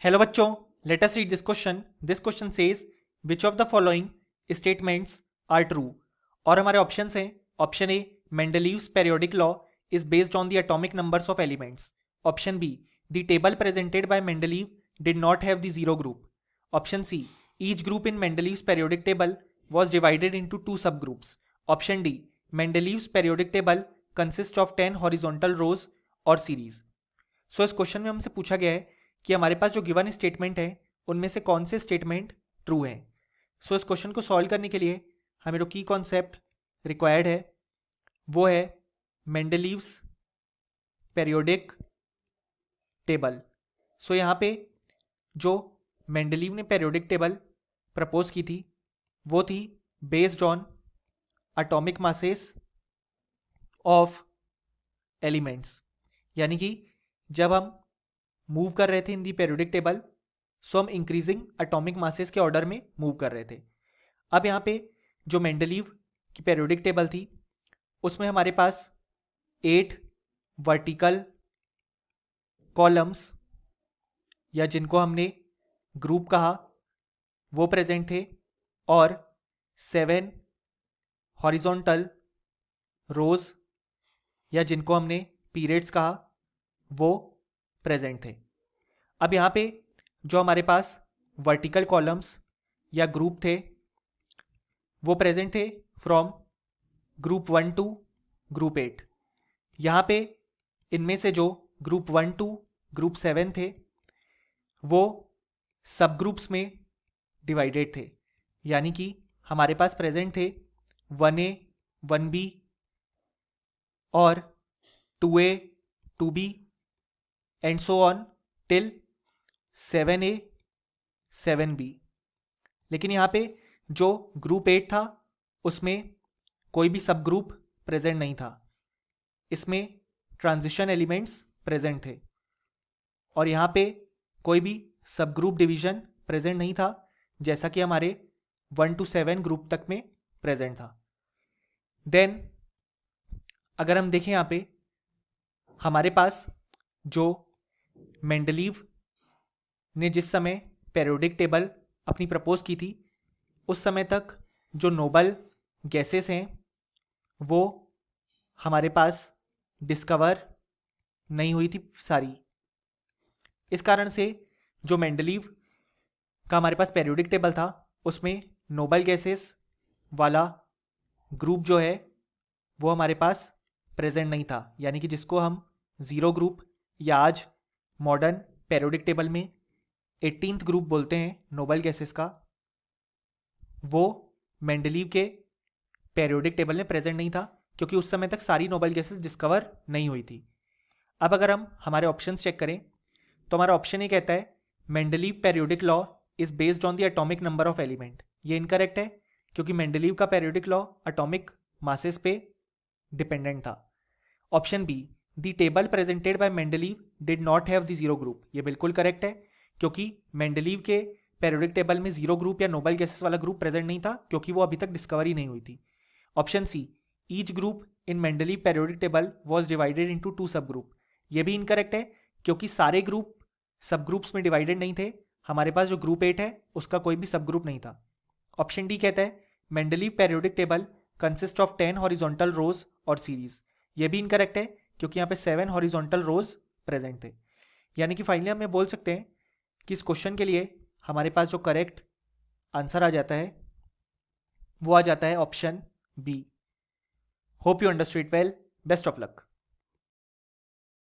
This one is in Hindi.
हेलो बच्चों, let us read this question. This question says which of the following statements are true. और हमारे ऑप्शंस हैं. Option A, Mendeleev's periodic law is based on the atomic numbers of elements. Option B, the table presented by Mendeleev did not have the zero group. Option C, each group in Mendeleev's periodic table was divided into two subgroups. Option D, Mendeleev's periodic table consists of 10 horizontal rows और series. So इस क्वेश्चन में हमसे पूछा गया है कि हमारे पास जो गिवन स्टेटमेंट है उनमें से कौन से स्टेटमेंट ट्रू हैं. सो इस क्वेश्चन को सॉल्व करने के लिए हमें जो की कॉन्सेप्ट रिक्वायर्ड है वो है मेंडलीव्स पेरियोडिक टेबल. सो यहाँ पे जो मेंडलीव ने पेरियोडिक टेबल प्रपोज की थी वो थी based on atomic masses of elements. यानी कि जब हम मूव कर रहे थे इन दी पेरियोडिक टेबल सो हम इंक्रीजिंग एटॉमिक मासेस के ऑर्डर में मूव कर रहे थे. अब यहाँ पे जो मेंडलीव की पेरियोडिक टेबल थी उसमें हमारे पास 8 वर्टिकल कॉलम्स या जिनको हमने ग्रुप कहा वो प्रेजेंट थे और 7 हॉरिजॉन्टल रोज या जिनको हमने पीरियड्स कहा वो प्रेजेंट थे. अब यहाँ पे जो हमारे पास वर्टिकल कॉलम्स या ग्रुप थे वो प्रेजेंट थे फ्रॉम ग्रुप 1 टू ग्रुप 8. यहाँ पे इनमें से जो ग्रुप 1 टू ग्रुप 7 थे वो सब ग्रुप्स में डिवाइडेड थे. यानी कि हमारे पास प्रेजेंट थे 1A 1B और 2A 2B and so on till 7A 7B. लेकिन यहाँ पे जो ग्रुप 8 था उसमें कोई भी सब ग्रुप प्रेजेंट नहीं था. इसमें ट्रांजिशन एलिमेंट्स प्रेजेंट थे और यहाँ पे कोई भी सब ग्रुप डिवीजन प्रेजेंट नहीं था जैसा कि हमारे 1 to 7 ग्रुप तक में प्रेजेंट था. देन अगर हम देखें यहाँ पे हमारे पास जो मेंडलीव ने जिस समय पेरियोडिक टेबल अपनी प्रपोज की थी उस समय तक जो नोबल गैसेस हैं वो हमारे पास डिस्कवर नहीं हुई थी सारी. इस कारण से जो मेंडलीव का हमारे पास पेरियोडिक टेबल था उसमें नोबल गैसेस वाला ग्रुप जो है वो हमारे पास प्रेजेंट नहीं था. यानी कि जिसको हम जीरो ग्रुप या आज मॉडर्न पेरियोडिक टेबल में 18th ग्रुप बोलते हैं नोबल गैसेस का, वो मेंडलीव के पेरियोडिक टेबल में प्रेजेंट नहीं था क्योंकि उस समय तक सारी नोबल गैसेस डिस्कवर नहीं हुई थी. अब अगर हम हमारे ऑप्शंस चेक करें तो हमारा ऑप्शन ये कहता है Mendeleev periodic law is based on the atomic number of element. ये इनकरेक्ट है क्योंकि मेंडलीव का पेरियोडिक लॉ एटॉमिक मासेस पे डिपेंडेंट था. Option B, the table presented by Mendeleev did not have the zero group. ये बिल्कुल करेक्ट है क्योंकि मेंडलीव के पेरियोडिक टेबल में जीरो ग्रुप या नोबल गैसेस वाला ग्रुप प्रेजेंट नहीं था क्योंकि वो अभी तक डिस्कवरी नहीं हुई थी. Option C, each group in Mendeleev periodic table was divided into 2 sub group. ये भी इनकरेक्ट है क्योंकि सारे ग्रुप सब ग्रुप्स में डिवाइडेड नहीं थे. हमारे पास जो ग्रुप 8 है उसका कोई भी सब ग्रुप नहीं था. ऑप्शन डी कहता है Mendeleev periodic table consist of 10 horizontal rows और सीरीज. ये भी इनकरेक्ट है क्योंकि यहाँ पे 7 हॉरिजॉन्टल रोज प्रेजेंट थे. यानी कि फाइनली हम ये बोल सकते हैं कि इस क्वेश्चन के लिए हमारे पास जो करेक्ट आंसर आ जाता है वो आ जाता है option B. Hope you understood well. Best of luck.